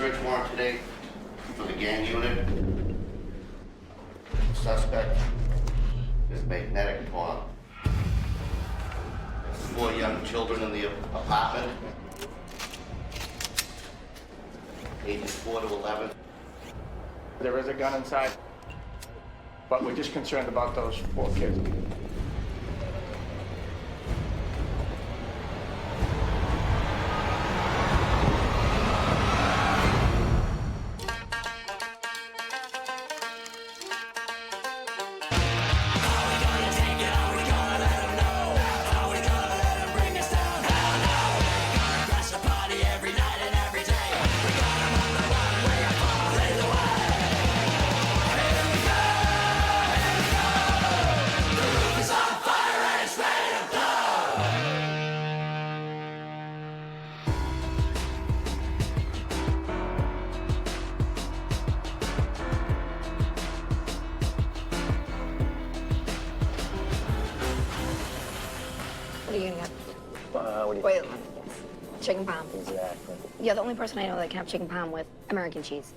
search warrant today for the gang unit. The suspect is magnetic torn. There's 4 young children in the apartment, ages 4 to 11. There is a gun inside, but we're just concerned about those 4 kids. What are you gonna get? What do you Wait, chicken parm. Exactly. You're the only person I know that can have chicken parm with American cheese.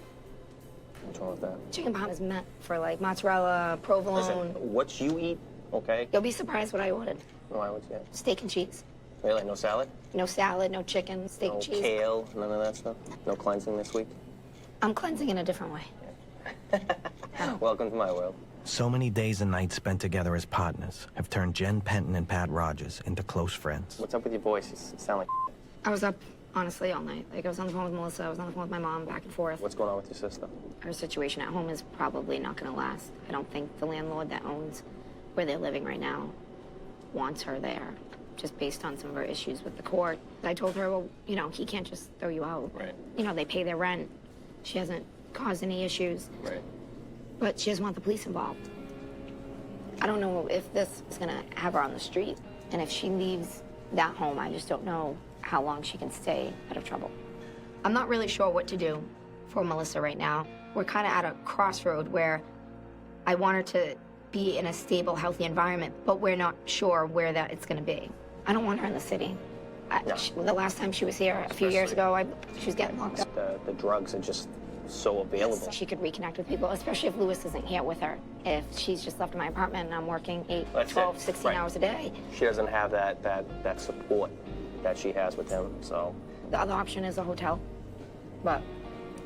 What's wrong with that? Chicken parm is meant for like mozzarella, provolone. Listen, what you eat, okay? You'll be surprised what I ordered. Why would you? Steak and cheese. Really? No salad? No salad, no chicken, steak No and cheese. kale, none of that stuff? No cleansing this week? I'm cleansing in a different way. Welcome to my world. So many days and nights spent together as partners have turned Jenn, Penton, and Pat Rogers into close friends. What's up with your voice? You sound like I was up, honestly, all night. Like, I was on the phone with Melissa, I was on the phone with my mom, back and forth. What's going on with your sister? Her situation at home is probably not gonna last. I don't think the landlord that owns where they're living right now wants her there, just based on some of her issues with the court. I told her, well, you know, he can't just throw you out. Right. You know, they pay their rent. She hasn't caused any issues. Right. But she doesn't want the police involved. I don't know if this is gonna have her on the street. And if she leaves that home, I just don't know how long she can stay out of trouble. I'm not really sure what to do for Melissa right now. We're kind of at a crossroad where I want her to be in a stable, healthy environment, but we're not sure where that it's gonna be. I don't want her in the city. No. The last time she was here, a few years ago, she was getting locked up. The drugs are just so available. She could reconnect with people, especially if Lewis isn't here with her. If she's just left in my apartment and I'm working 8, That's 12, it. 16 Right. hours a day. She doesn't have that support that she has with him, so. The other option is a hotel, but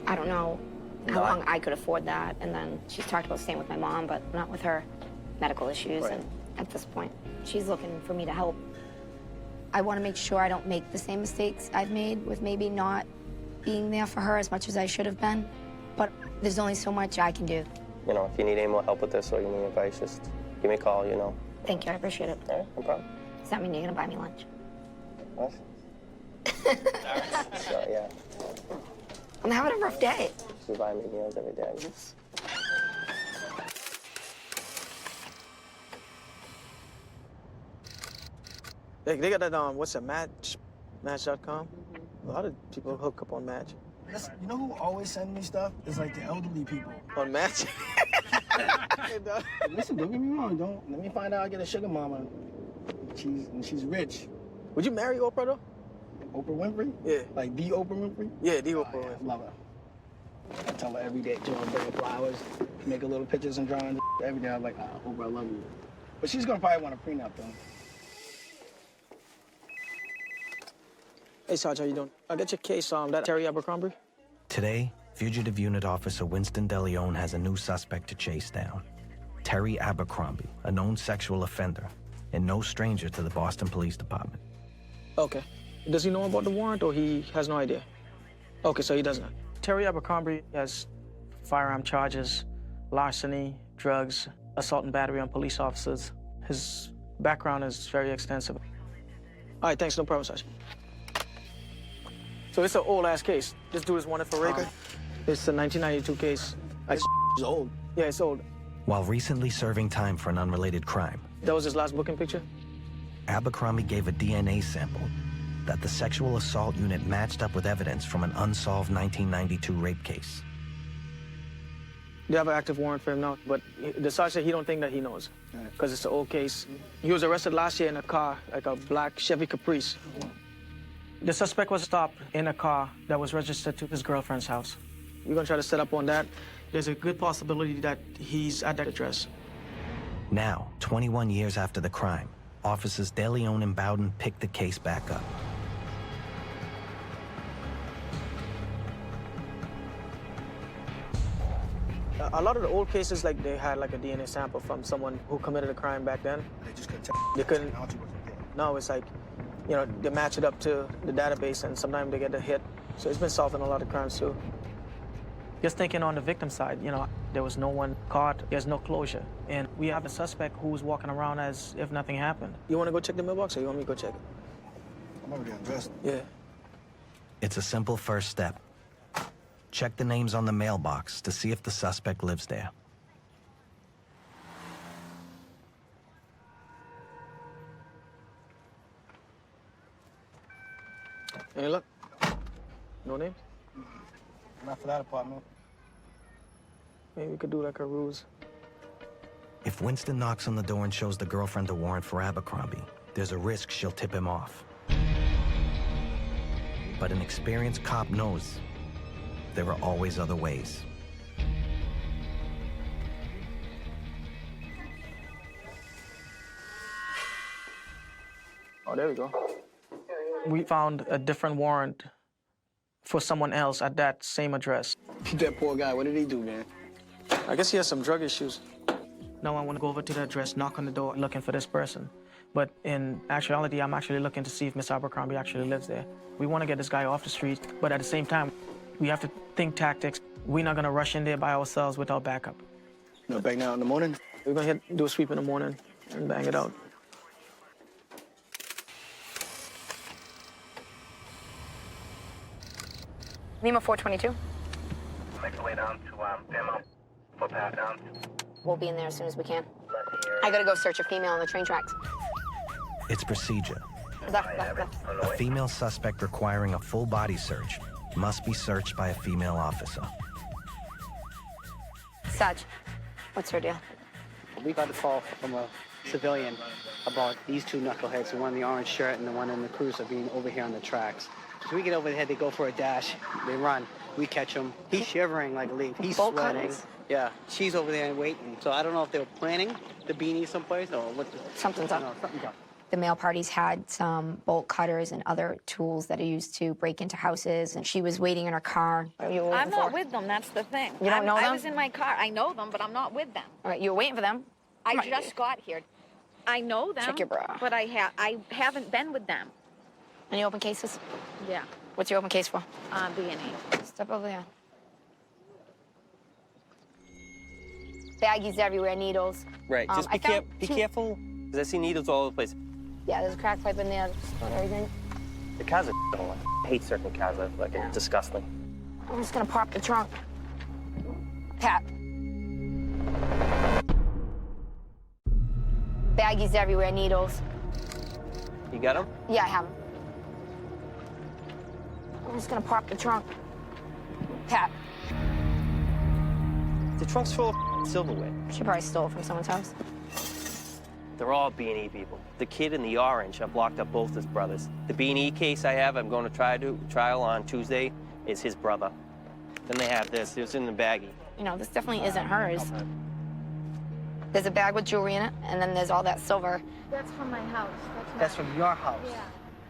I don't know how long I could afford that. And then she's talked about staying with my mom, but not with her medical issues. Right. And at this point, she's looking for me to help. I want to make sure I don't make the same mistakes I've made with maybe not being there for her as much as I should have been. But there's only so much I can do. You know, if you need any more help with this or you need advice, just give me a call, you know. Thank you, I appreciate it. All right, no problem. Does that mean you're gonna buy me lunch? What? So, yeah, I'm having a rough day. she's buying me meals every day. They got that, what's that, Match.com? A lot of people hook up on Match. Listen, you know who always send me stuff? It's like the elderly people. On Match? Listen, don't get me wrong. Don't let me find out I get a sugar mama. She's rich. Would you marry Oprah, though? Oprah Winfrey? Yeah. Like the Oprah Winfrey? Yeah, the Oh, Oprah. yeah, love her. I tell her every day, bring her flowers, make her little pictures and drawings. Every day I'm like, Oprah, I love you. But she's gonna probably want a prenup though. Hey, Sarge, how you doing? I got your case, that Terry Abercrombie. Today, Fugitive Unit Officer Winston DeLeon has a new suspect to chase down. Terry Abercrombie, a known sexual offender, and no stranger to the Boston Police Department. Okay. Does he know about the warrant, or he has no idea? Okay, so he doesn't. Terry Abercrombie has firearm charges, larceny, drugs, assault and battery on police officers. His background is very extensive. All right, thanks, no problem, Sarge. So it's an old-ass case. This dude is wanted for rape. It's a 1992 case. This is old. Yeah, it's old. While recently serving time for an unrelated crime, That was his last booking picture? Abercrombie gave a DNA sample that the sexual assault unit matched up with evidence from an unsolved 1992 rape case. They have an active warrant for him now, but the sergeant said he don't think that he knows, because it's an old case. He was arrested last year in a car, like a black Chevy Caprice. The suspect was stopped in a car that was registered to his girlfriend's house. We're gonna try to set up on that. There's a good possibility that he's at that address. Now, 21 years after the crime, officers DeLeon and Bowden picked the case back up. A lot of the old cases, like they had like a DNA sample from someone who committed a crime back then. They just couldn't tell. They couldn't. Technology wasn't there. No, it's like, you know, they match it up to the database and sometimes they get a hit. So it's been solving a lot of crimes too. Just thinking on the victim side, you know, there was no one caught, there's no closure. And we have a suspect who's walking around as if nothing happened. You wanna go check the mailbox or you want me to go check it? I'm already undressed. Yeah. It's a simple first step. Check the names on the mailbox to see if the suspect lives there. Any look? No names? Not for that apartment. Maybe we could do like a ruse. If Winston knocks on the door and shows the girlfriend a warrant for Abercrombie, there's a risk she'll tip him off. But an experienced cop knows there are always other ways. Oh, there we go. We found a different warrant for someone else at that same address. That poor guy, what did he do, man? I guess he has some drug issues. Now I want to go over to the address, knock on the door, looking for this person. But in actuality, I'm actually looking to see if Miss Abercrombie actually lives there. We want to get this guy off the street, but at the same time, we have to think tactics. We're not going to rush in there by ourselves without backup. No, back now in the morning? We're going to do a sweep in the morning and bang it out. Lima 422. Make the way down to Penton for pat down. We'll be in there as soon as we can. I gotta go search a female on the train tracks. It's procedure. Left. A female suspect requiring a full body search must be searched by a female officer. Saj, what's her deal? We got a call from a civilian about these two knuckleheads, the one in the orange shirt and the one in the cruiser, being over here on the tracks. So we get over there, they go for a dash, they run, we catch them. He's shivering like a leaf, he's Bolt sweating. cutters. Yeah, she's over there waiting. So I don't know if they were planning the beanie someplace or what. Something's up. No, something's up. The male parties had some bolt cutters and other tools that are used to break into houses, and she was waiting in her car. I'm not with them, that's the thing. You don't know them? I was in my car. I know them, but I'm not with them. All right, you were waiting for them. I Come on. just got here. I know them. Check your bra. But I haven't been with them. Any open cases? Yeah. What's your open case for? B&E. Step over there. Baggies everywhere, needles. Right, just I be found two- careful, because I see needles all over the place. Yeah, there's a crack pipe in there. Just on everything. The cars are I hate certain cars, they're like disgusting. I'm just gonna pop the trunk. Pat. Baggies everywhere, needles. You got them? Yeah, I have them. I'm just gonna pop the trunk. Pat. The trunk's full of silverware. She probably stole it from someone's house. They're all B&E people. The kid in the orange, I've locked up both his brothers. The B&E case I have, I'm going to trial on Tuesday, is his brother. Then they have this, it was in the baggie. You know, this definitely isn't hers. There's a bag with jewelry in it, and then there's all that silver. That's from my house. That's from your house. Yeah.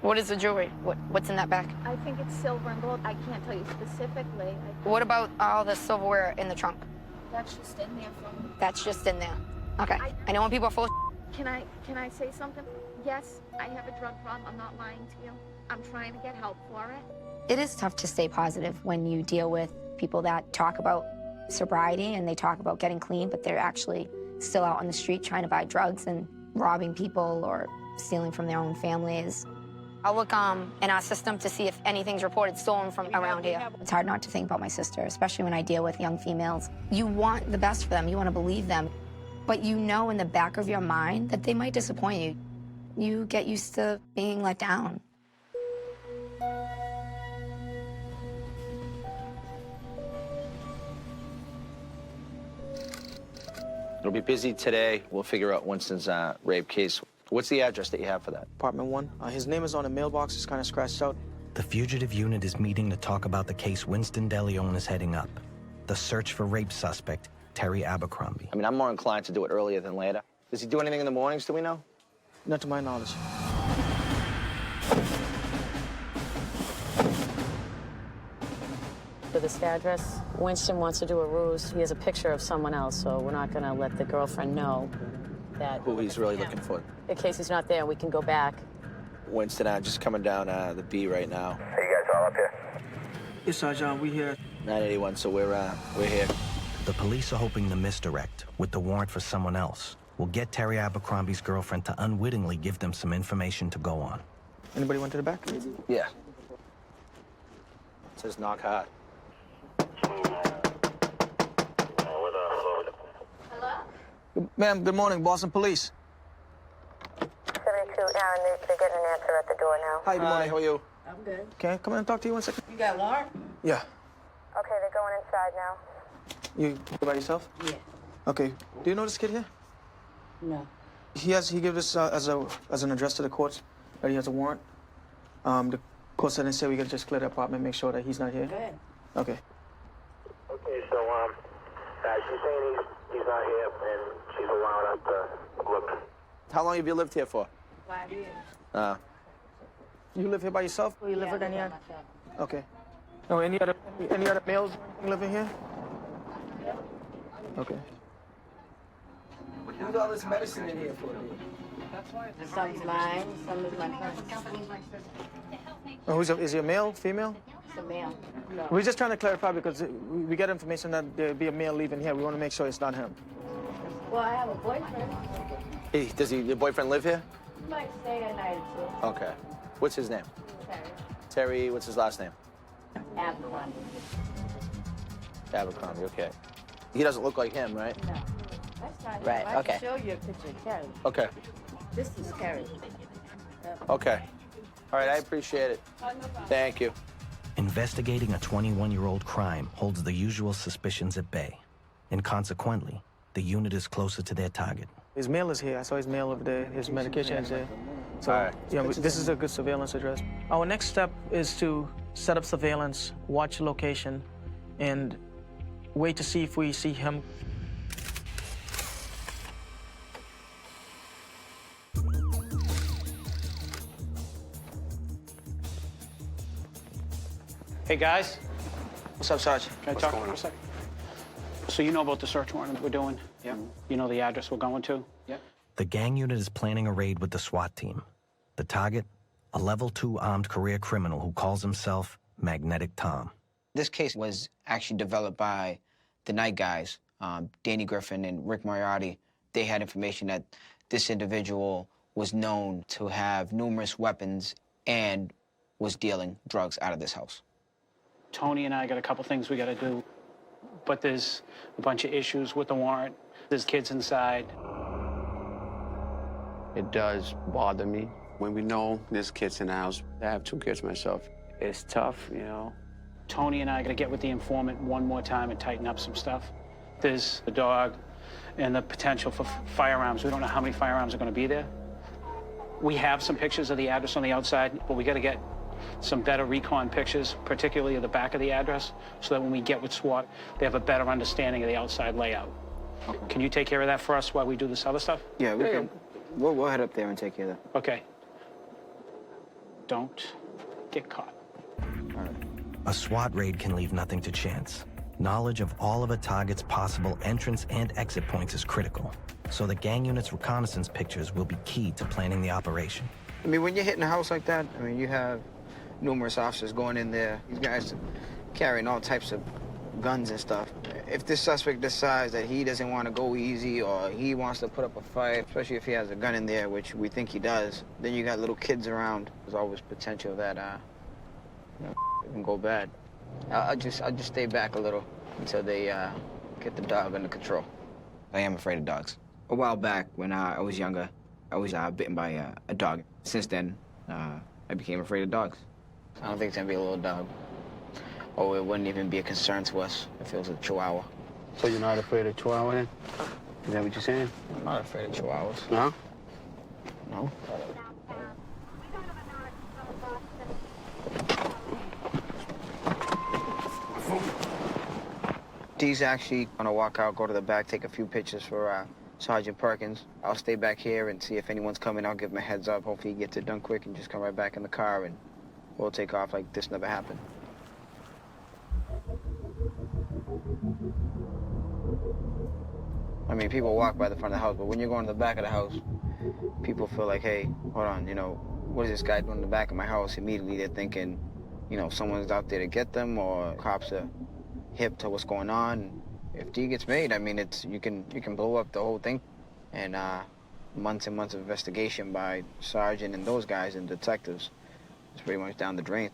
What is the jewelry? What's in that bag? I think it's silver and gold. I can't tell you specifically. What about all the silverware in the trunk? That's just in there from... That's just in there. Okay. I know when people are full of Can I say something? Yes, I have a drug problem. I'm not lying to you. I'm trying to get help for it. It is tough to stay positive when you deal with people that talk about sobriety and they talk about getting clean, but they're actually still out on the street trying to buy drugs and robbing people or stealing from their own families. I'll look in our system to see if anything's reported stolen from around here. It's hard not to think about my sister, especially when I deal with young females. You want the best for them. You want to believe them. But you know in the back of your mind that they might disappoint you. You get used to being let down. It'll be busy today. We'll figure out Winston's rape case. What's the address that you have for that? Apartment 1. His name is on the mailbox. It's kind of scratched out. The Fugitive Unit is meeting to talk about the case Winston DeLeon is heading up. The search for rape suspect, Terry Abercrombie. I mean, I'm more inclined to do it earlier than later. Does he do anything in the mornings, do we know? Not to my knowledge. For this address, Winston wants to do a ruse. He has a picture of someone else, so we're not going to let the girlfriend know that... Who he's really looking for. In case he's not there, we can go back. Winston, just coming down the B right now. Hey, you guys all up here? Yes, Sergeant, we here. 981, so we're here. The police are hoping the misdirect, with the warrant for someone else, will get Terry Abercrombie's girlfriend to unwittingly give them some information to go on. Anybody went to the back? Yeah. It says knock hard. Ma'am, good morning, Boston Police. 72, Aaron, they're getting an answer at the door now. Hi, good morning. How are you? I'm good. Can I come in and talk to you 1 second? You got warrant? Yeah. Okay, they're going inside now. You by yourself? Yeah. Okay. Do you know this kid here? No. He gave this as an address to the courts that he has a warrant. The court said and said we could just clear the apartment, make sure that he's not here. Go ahead. Okay. Okay, so, she's saying he's not here, and she's allowing us to look. How long have you lived here for? 5 years. You live here by yourself? You live with any other? Okay. No, any other males living here? Okay. Who's all this medicine in here for? Some's mine, some is my friend's. Oh, is he a male, female? It's a male. No. We're just trying to clarify because we get information that there'll be a male leaving here. We want to make sure it's not him. Well, I have a boyfriend. Hey, does your boyfriend live here? He might stay a night or two. Okay. What's his name? Terry. Terry, what's his last name? Abercrombie. Abercrombie, okay. He doesn't look like him, right? No. That's not him. Right, I okay. can show you a picture of Terry. Okay. This is Terry. Okay. All right, I appreciate it. Thank you. Investigating a 21-year-old crime holds the usual suspicions at bay, and consequently, the unit is closer to their target. His mail is here. I saw his mail over there. His medication is there. So, All right. yeah, this is a good surveillance address. Our next step is to set up surveillance, watch location, and wait to see if we see him. Hey, guys. What's up, Sarge? Can I talk for a second? So you know about the search warrant that we're doing? Yeah. You know the address we're going to? Yeah. The gang unit is planning a raid with the SWAT team. The target, a level 2 armed career criminal who calls himself Magnetic Tom. This case was actually developed by the night guys, Danny Griffin and Rick Moriarty. They had information that this individual was known to have numerous weapons and was dealing drugs out of this house. Tony and I got a couple things we got to do, but there's a bunch of issues with the warrant. There's kids inside. It does bother me when we know there's kids in the house. I have 2 kids myself. It's tough, you know. Tony and I got to get with the informant one more time and tighten up some stuff. There's the dog and the potential for firearms. We don't know how many firearms are going to be there. We have some pictures of the address on the outside, but we got to get some better recon pictures, particularly of the back of the address, so that when we get with SWAT, they have a better understanding of the outside layout. Okay. Can you take care of that for us while we do this other stuff? Yeah, we can. We'll head up there and take care of that. Okay. Don't get caught. All right. A SWAT raid can leave nothing to chance. Knowledge of all of a target's possible entrance and exit points is critical, so the gang unit's reconnaissance pictures will be key to planning the operation. I mean, when you're hitting a house like that, I mean, you have numerous officers going in there. These guys carrying all types of guns and stuff. If this suspect decides that he doesn't want to go easy or he wants to put up a fight, especially if he has a gun in there, which we think he does, then you got little kids around. There's always potential that it can go bad. I'll just stay back a little until they get the dog under control. I am afraid of dogs. A while back, when I was younger, I was bitten by a dog. Since then, I became afraid of dogs. I don't think it's gonna be a little dog. Oh, it wouldn't even be a concern to us if it was a Chihuahua. So you're not afraid of Chihuahua then? Is that what you're saying? I'm not afraid of Chihuahuas. No? No. Dee's actually gonna walk out, go to the back, take a few pictures for Sergeant Perkins. I'll stay back here and see if anyone's coming. I'll give him a heads up. Hopefully he gets it done quick and just come right back in the car and we'll take off like this never happened. I mean, people walk by the front of the house, but when you're going to the back of the house, people feel like, hey, hold on, you know, what is this guy doing in the back of my house? Immediately they're thinking, you know, someone's out there to get them or cops are hip to what's going on. If D gets made, I mean, you can blow up the whole thing. And months and months of investigation by Sergeant and those guys and detectives, it's pretty much down the drain.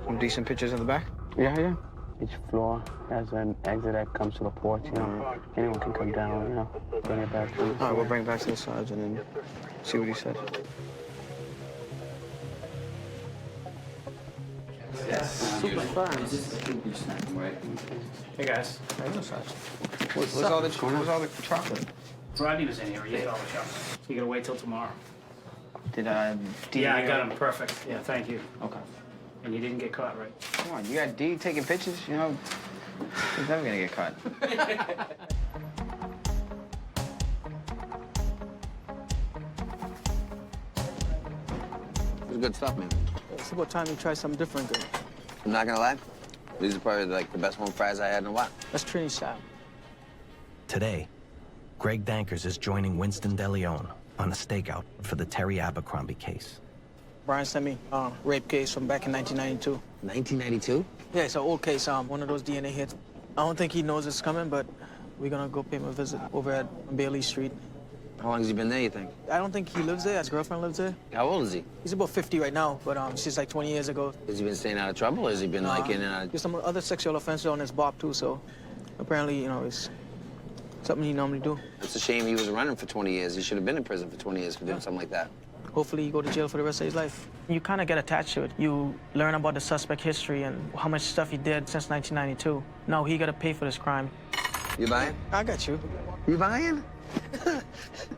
Some decent pictures of the back? Yeah. Each floor has an exit that comes to the porch, you know. Anyone can come down, you know, bring it back to the All right, we'll bring it back to the sergeant and see what he says. Super fun. Hey, guys. Where's all the chocolate? Rodney was in here. He ate all the chocolate. You gotta wait till tomorrow. Did Yeah, I got him. Perfect. Yeah, thank you. Okay. And you didn't get caught, right? Come on, you got D taking pictures, you know, he's never gonna get caught. It's good stuff, man. It's about time you try something different, girl. I'm not gonna lie. These are probably like the best home fries I had in a while. That's Trini style. Today, Greg Dankers is joining Winston DeLeon on a stakeout for the Terry Abercrombie case. Brian sent me a rape case from back in 1992. 1992? Yeah, it's an old case, one of those DNA hits. I don't think he knows it's coming, but we're gonna go pay him a visit over at Bailey Street. How long has he been there, you think? I don't think he lives there. His girlfriend lives there. How old is he? He's about 50 right now, but she's like 20 years ago. Has he been staying out of trouble, or has he been like in and out? There's some other sexual offenses on his BOP too, so apparently, you know, it's something he normally do. It's a shame he was running for 20 years. He should have been in prison for 20 years for doing something like that. Hopefully he go to jail for the rest of his life. You kind of get attached to it. You learn about the suspect history and how much stuff he did since 1992. Now he got to pay for this crime. You buying? I got you. You buying?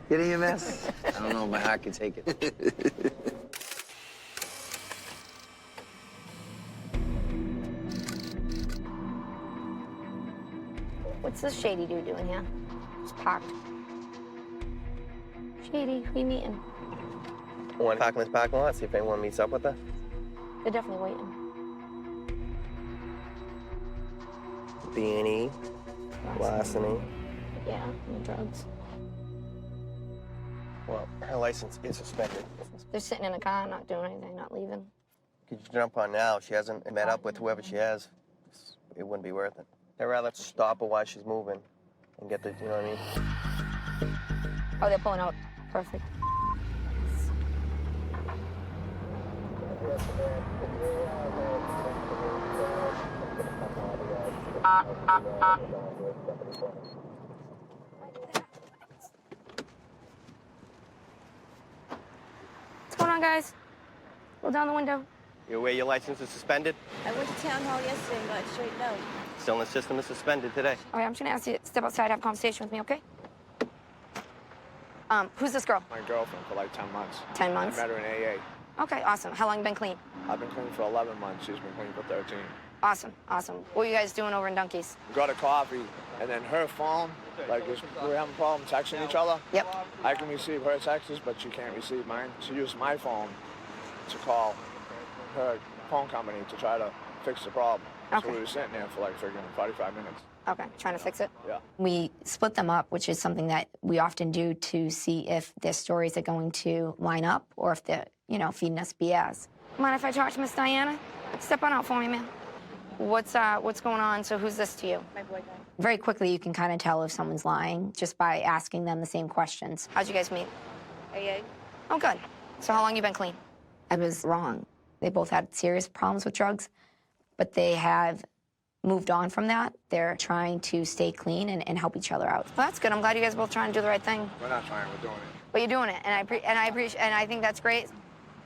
Getting a mess? I don't know if my heart can take it. What's this shady dude doing here? Just parked. Shady, who you meeting? Want to park in this parking lot, see if anyone meets up with her? They're definitely waiting. B&E, larceny. Yeah, and drugs. Well, her license is suspended. They're sitting in a car, not doing anything, not leaving. Could you jump on now? She hasn't met up with whoever she has. It wouldn't be worth it. I'd rather stop her while she's moving and get the, you know what I mean? Oh, they're pulling out. Perfect. What's going on, guys? Roll down the window. You aware your license is suspended? I went to town hall yesterday and got it straightened out. Still in the system is suspended today. All right, I'm just gonna ask you to step outside, have a conversation with me, okay? Who's this girl? My girlfriend for like 10 months. 10 months? I met her in AA. Okay, awesome. How long you been clean? I've been clean for 11 months. She's been clean for 13. Awesome, awesome. What are you guys doing over in Dunkies? We got a coffee, and then her phone, like, we were having a problem texting each other. Yep. I can receive her texts, but she can't receive mine. She used my phone to call her phone company to try to fix the problem. Okay. So we were sitting there for like freaking 45 minutes. Okay, trying to fix it? Yeah. We split them up, which is something that we often do to see if their stories are going to line up or if they're, you know, feeding us BS. Mind if I talk to Miss Diana? Step on out for me, ma'am. What's going on? So who's this to you? My boyfriend. Very quickly, you can kind of tell if someone's lying just by asking them the same questions. How'd you guys meet? AA. Oh, good. So how long you been clean? I was wrong. They both had serious problems with drugs, but they have moved on from that. They're trying to stay clean and help each other out. Well, that's good. I'm glad you guys are both trying to do the right thing. We're not trying, we're doing it. But you're doing it, and I appreciate, and I think that's great.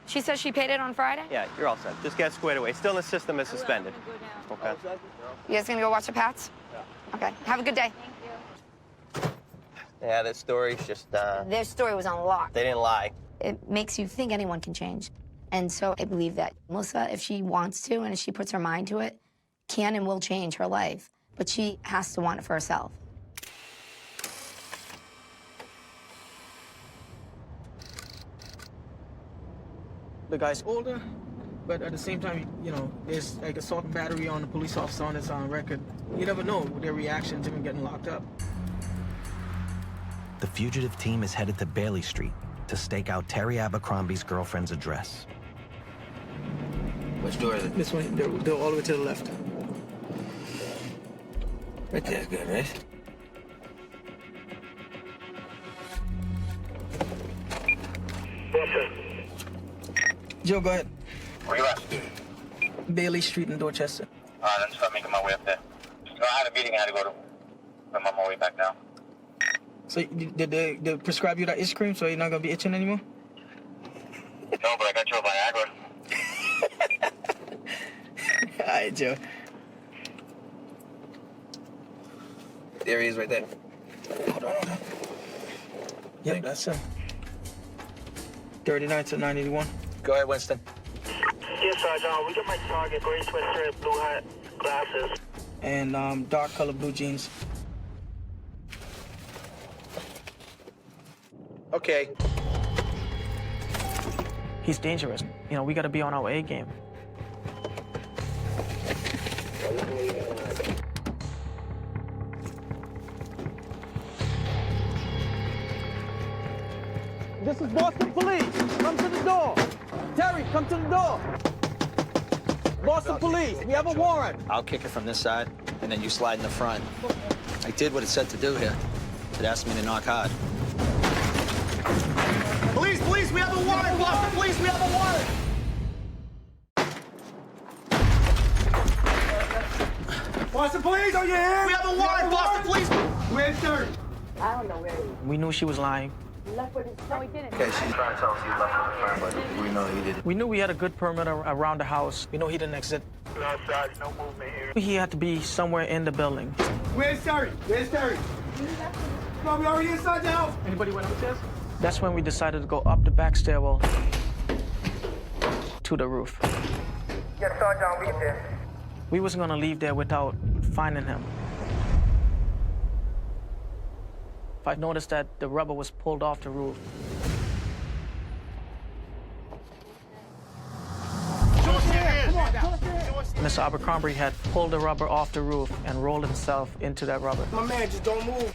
She says she paid it on Friday? Yeah, you're all set. Just get squared away. Still in the system is suspended. Okay. You guys gonna go watch the Pats? Yeah. Okay. Have a good day. Yeah, this story's just, Their story was unlocked. they didn't lie. It makes you think anyone can change. And so I believe that Melissa, if she wants to and if she puts her mind to it, can and will change her life. But she has to want it for herself. The guy's older, but at the same time, you know, there's like assault and battery on the police officer on his record. You never know their reaction to him getting locked up. The fugitive team is headed to Bailey Street to stake out Terry Abercrombie's girlfriend's address. Which door is it? This one, they're all the way to the left. Right there, good, right? Joe, go ahead. Where you at? Bailey Street in Dorchester. All right, I'm just making my way up there. I had a meeting I had to go to. I'm on my way back now. So did they prescribe you that itch cream so you're not gonna be itching anymore? No, but I got you a Viagra. All right, Joe. There he is right there. Hold on. Yep, that's him. 39 to 981. Go ahead, Winston. Yes, Sergeant. We got my target, gray sweatshirt, blue hat, glasses. And dark color blue jeans. Okay. He's dangerous. You know, we gotta be on our A game. This is Boston Police. Come to the door. Terry, come to the door. Boston Police, we have a warrant. I'll kick it from this side, and then you slide in the front. I did what it said to do here. It asked me to knock hard. Police, we have a warrant! Boston Police, we have a warrant! Boston Police, are you here? We have a warrant, Boston Police! Where's Terry? I don't know where he is. We knew she was lying. He left with his... No, he didn't. Okay, she's trying to tell us he left with a friend, but we know he didn't. We knew we had a good perimeter around the house. We know he didn't exit. No, Sarge, no movement here. He had to be somewhere in the building. Where's Terry? Where's Terry? No, we already inside the house. Anybody went upstairs? That's when we decided to go up the back stairwell to the roof. Yes, Sergeant, we did. We wasn't gonna leave there without finding him. I noticed that the rubber was pulled off the roof. Mr. Abercrombie had pulled the rubber off the roof and rolled himself into that rubber. My man, just don't move.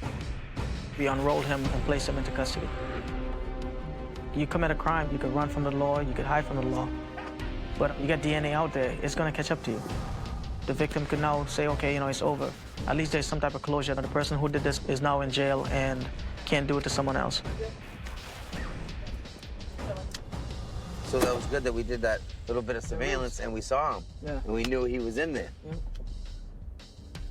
We unrolled him and placed him into custody. You commit a crime, you could run from the law, you could hide from the law. But you got DNA out there, it's gonna catch up to you. The victim could now say, okay, you know, it's over. At least there's some type of closure that the person who did this is now in jail and can't do it to someone else. So that was good that we did that little bit of surveillance and we saw him. Yeah. And we knew he was in there. Yeah.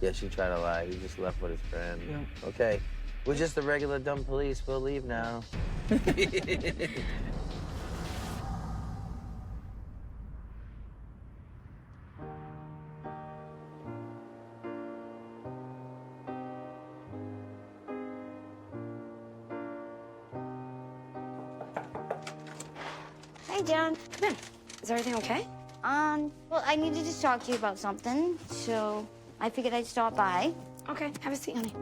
Yeah, she tried to lie. He just left with his friend. Yeah. Okay. We're just the regular dumb police. We'll leave now. Hey, Jenn. Come in. Is everything okay? Well, I needed to talk to you about something, so I figured I'd stop by. Okay, have a seat, honey.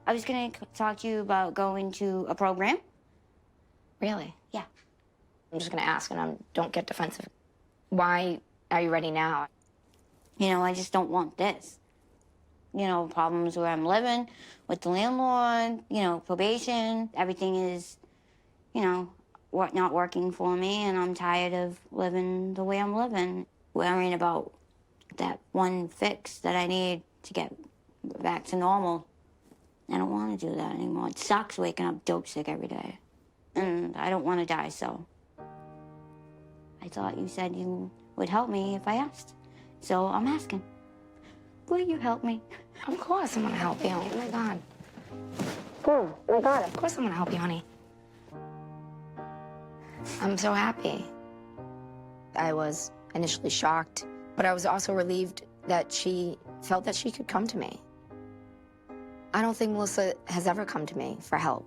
I was gonna talk to you about going to a program. Really? Yeah. I'm just gonna ask, and don't get defensive. Why are you ready now? You know, I just don't want this. You know, problems where I'm living with the landlord, you know, probation, everything is, you know, not working for me, and I'm tired of living the way I'm living, worrying about that one fix that I need to get back to normal. I don't want to do that anymore. It sucks waking up dope sick every day. And I don't want to die, so I thought you said you would help me if I asked. So I'm asking. Will you help me? Of course I'm gonna help you. Oh my God. Oh my God, of course I'm gonna help you, honey. I'm so happy. I was initially shocked, but I was also relieved that she felt that she could come to me. I don't think Melissa has ever come to me for help.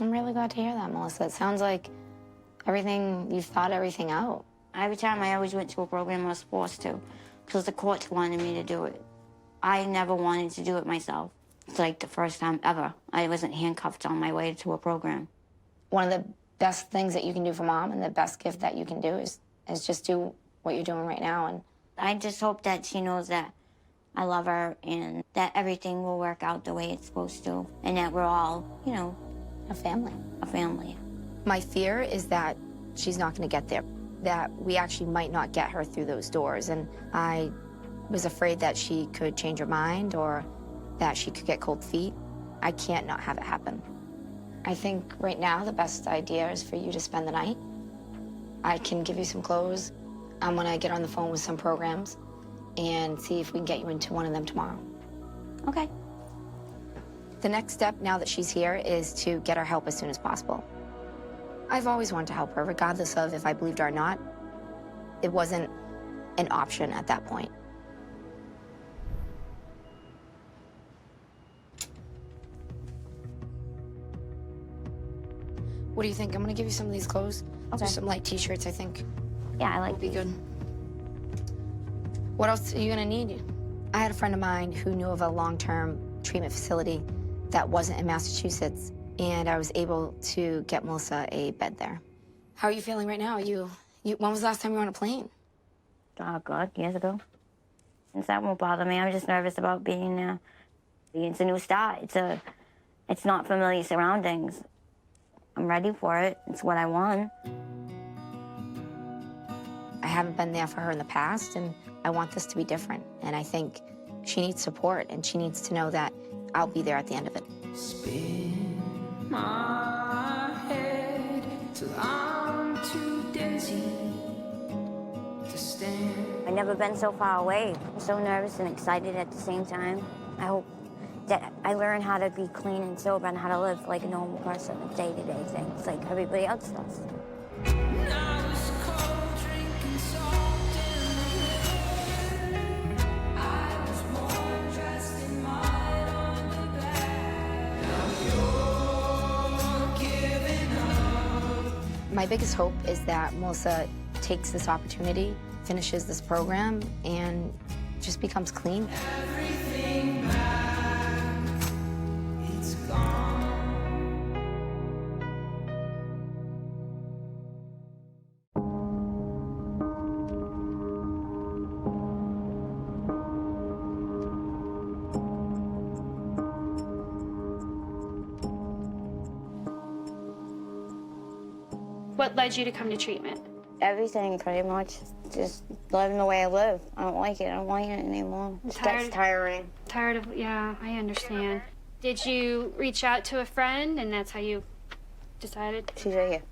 I'm really glad to hear that, Melissa. It sounds like you've thought everything out. Every time I always went to a program I was forced to, because the courts wanted me to do it. I never wanted to do it myself. It's like the first time ever I wasn't handcuffed on my way to a program. One of the best things that you can do for Mom and the best gift that you can do is just do what you're doing right now. And I just hope that she knows that I love her and that everything will work out the way it's supposed to, and that we're all, you know, a family. A family. My fear is that she's not going to get there, that we actually might not get her through those doors. And I was afraid that she could change her mind or that she could get cold feet. I can't not have it happen. I think right now the best idea is for you to spend the night. I can give you some clothes. I'm going to get on the phone with some programs and see if we can get you into one of them tomorrow. Okay. The next step now that she's here is to get her help as soon as possible. I've always wanted to help her, regardless of if I believed her or not. It wasn't an option at that point. What do you think? I'm gonna give you some of these clothes. Okay. Just some light t-shirts, I think. Yeah, I like will be good. What else are you gonna need? I had a friend of mine who knew of a long-term treatment facility that wasn't in Massachusetts, and I was able to get Melissa a bed there. How are you feeling right now? When was the last time you were on a plane? Oh, God, years ago. And that won't bother me. I'm just nervous about being there. It's a new start. It's not familiar surroundings. I'm ready for it. It's what I want. I haven't been there for her in the past, and I want this to be different. And I think she needs support, and she needs to know that I'll be there at the end of it. Spin my head till I'm too dizzy to stand. I've never been so far away. I'm so nervous and excited at the same time. I hope that I learn how to be clean and sober and how to live like a normal person, day-to-day things like everybody else does. My biggest hope is that Melissa takes this opportunity, finishes this program, and just becomes clean. Everything back, it's gone. What led you to come to treatment? Everything, pretty much. Just living the way I live. I don't like it. I don't like it anymore. It gets tiring. Tired of, yeah, I understand. Did you reach out to a friend, and that's how you decided? She's right here.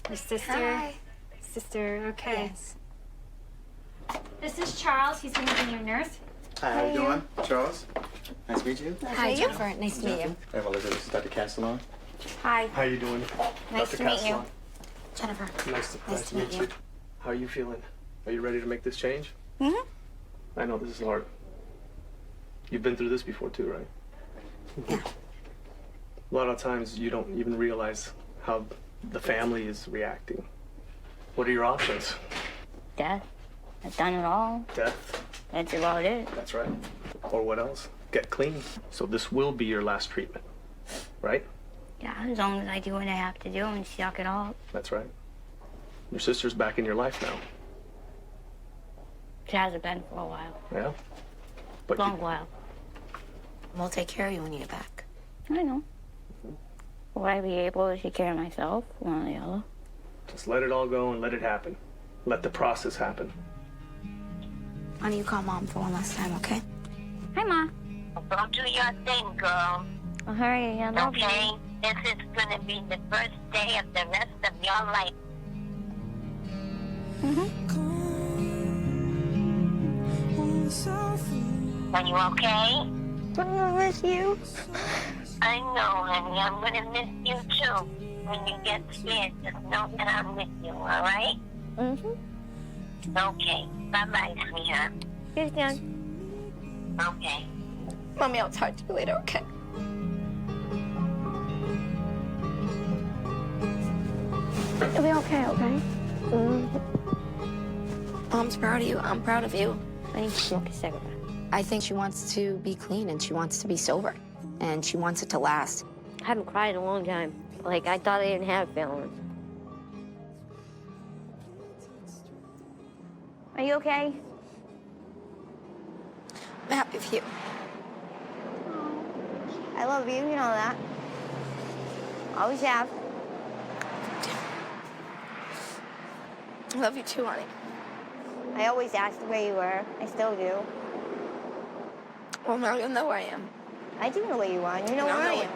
Your sister? Hi. Sister, okay. Yes. This is Charles. He's gonna be your nurse. Hi, how you doing? Charles? Nice to meet you. Hi, Jennifer. Nice to meet you. I'm Elizabeth. This is Dr. Castellon. Hi. How you doing? Nice Dr. to meet you. Castellon. Jennifer. Nice to meet you. How are you feeling? Are you ready to make this change? Mm-hmm. I know this is hard. You've been through this before too, right? Yeah. A lot of times you don't even realize how the family is reacting. What are your options? Death. I've done it all. Death. That's about it. That's right. Or what else? Get clean. So this will be your last treatment, right? Yeah, as long as I do what I have to do and suck it all. That's right. Your sister's back in your life now. She hasn't been for a while. Yeah? But Long while. We'll take care of you when you get back. I know. Will I be able to take care of myself, one or the other? just let it all go and let it happen. Let the process happen. Why don't you call Mom for one last time, okay? Hi, Ma. Go do your thing, girl. Oh, hurry, I love okay? you. This is gonna be the first day of the rest of your life. Are you okay? I'm gonna miss you. I know, honey. I'm gonna miss you too. When you get scared, just know that I'm with you, all right? Okay. Bye-bye, sweetheart. Here's Jen. Okay. Mommy, I'll talk to you later, okay? It'll be okay, okay? Mom's proud of you. I'm proud of you. I need to smoke a cigarette. I think she wants to be clean and she wants to be sober. And she wants it to last. I haven't cried in a long time. Like, I thought I didn't have feelings. Are you okay? I'm happy for you. I love you, you know that. Always have. I love you too, honey. I always asked where you were. I still do. Well, now you know where I am. I do know where you are, and you know where I am.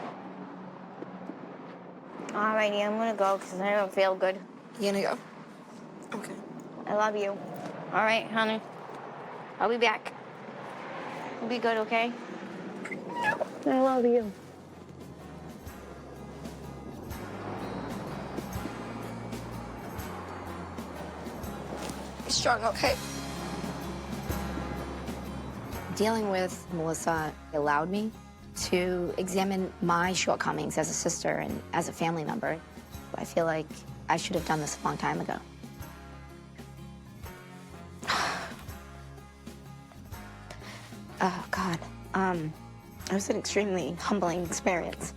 Alrighty, I'm gonna go because I don't feel good. You gonna go? Okay. I love you. All right, honey. I'll be back. You'll be good, okay? I love you. Be strong, okay? Dealing with Melissa allowed me to examine my shortcomings as a sister and as a family member. I feel like I should have done this a long time ago. Oh, God. It was an extremely humbling experience.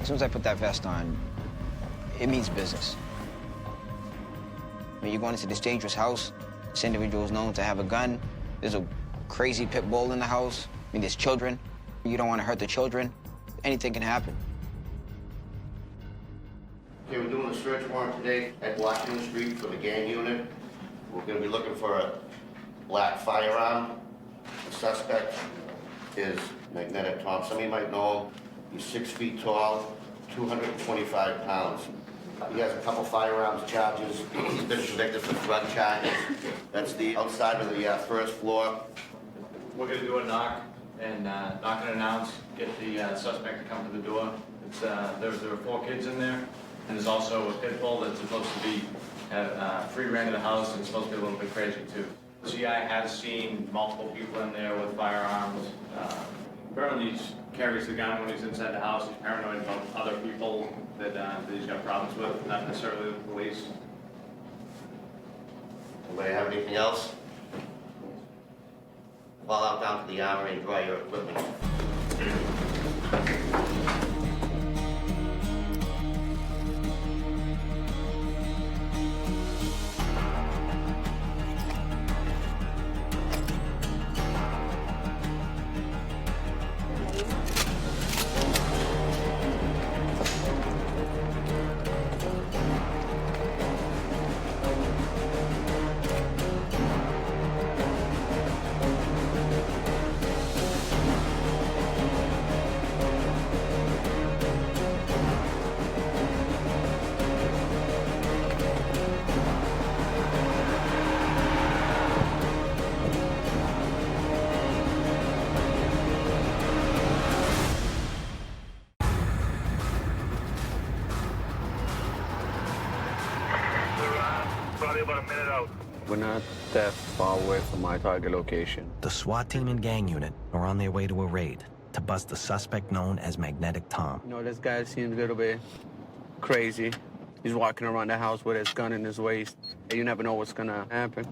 As soon as I put that vest on, it means business. When you're going into this dangerous house, this individual is known to have a gun. There's a crazy pit bull in the house. I mean, there's children. You don't want to hurt the children. Anything can happen. Okay, we're doing a search warrant today at Washington Street for the gang unit. We're going to be looking for a black firearm. The suspect is Magnetic Tom. Some of you might know him. He's 6 feet tall, 225 pounds. He has a couple firearms charges. He's been convicted for drug charges. That's the outside of the first floor. We're going to do a knock and knock and announce, get the suspect to come to the door. It's, there are 4 kids in there, and there's also a pit bull that's supposed to be free reign of the house and supposed to be a little bit crazy too. The CI has seen multiple people in there with firearms. Apparently he carries the gun when he's inside the house. He's paranoid about other people that he's got problems with, not necessarily the police. Anybody have anything else? Fall out down to the armory and dry your equipment. About a minute out. We're not that far away from my target location. The SWAT team and gang unit are on their way to a raid to bust the suspect known as Magnetic Tom. You know, this guy seems a little bit crazy. He's walking around the house with his gun in his waist. You never know what's gonna happen.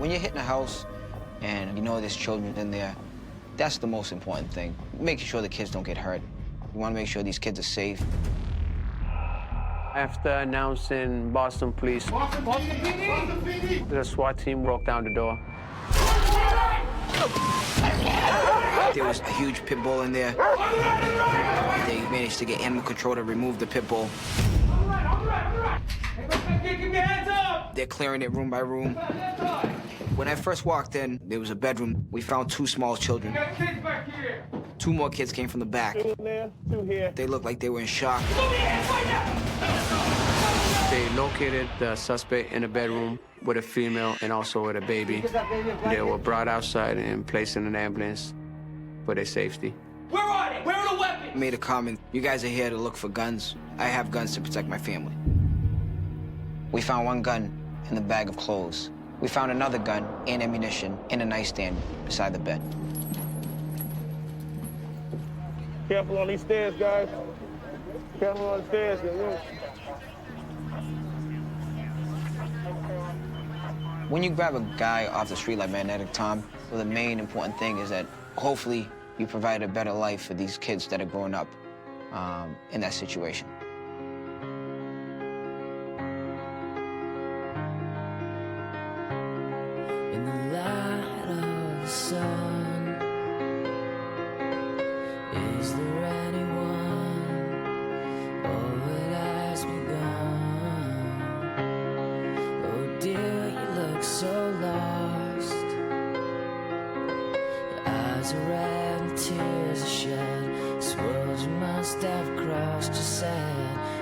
When you're hitting a house and you know there's children in there, that's the most important thing. Making sure the kids don't get hurt. You want to make sure these kids are safe. After announcing Boston Police, the SWAT team broke down the door. There was a huge pit bull in there. They managed to get animal control to remove the pit bull. They're clearing it room by room. When I first walked in, there was a bedroom. We found 2 small children. 2 more kids came from the back. 2 there, 2 here. They looked like they were in shock. They located the suspect in a bedroom with a female and also with a baby. They were brought outside and placed in an ambulance for their safety. Where are they? Where are the weapons? Made a comment, you guys are here to look for guns. I have guns to protect my family. We found 1 gun in the bag of clothes. We found another gun and ammunition in a nightstand beside the bed. Careful on these stairs, guys. Careful on the stairs. When you grab a guy off the street like Magnetic Tom, well, the main important thing is that hopefully you provide a better life for these kids that are growing up in that situation. In the light of the sun, is there anyone, or it has begun? Oh dear, you look so lost. Your eyes are red and tears are shed. Suppose you must have crossed your sad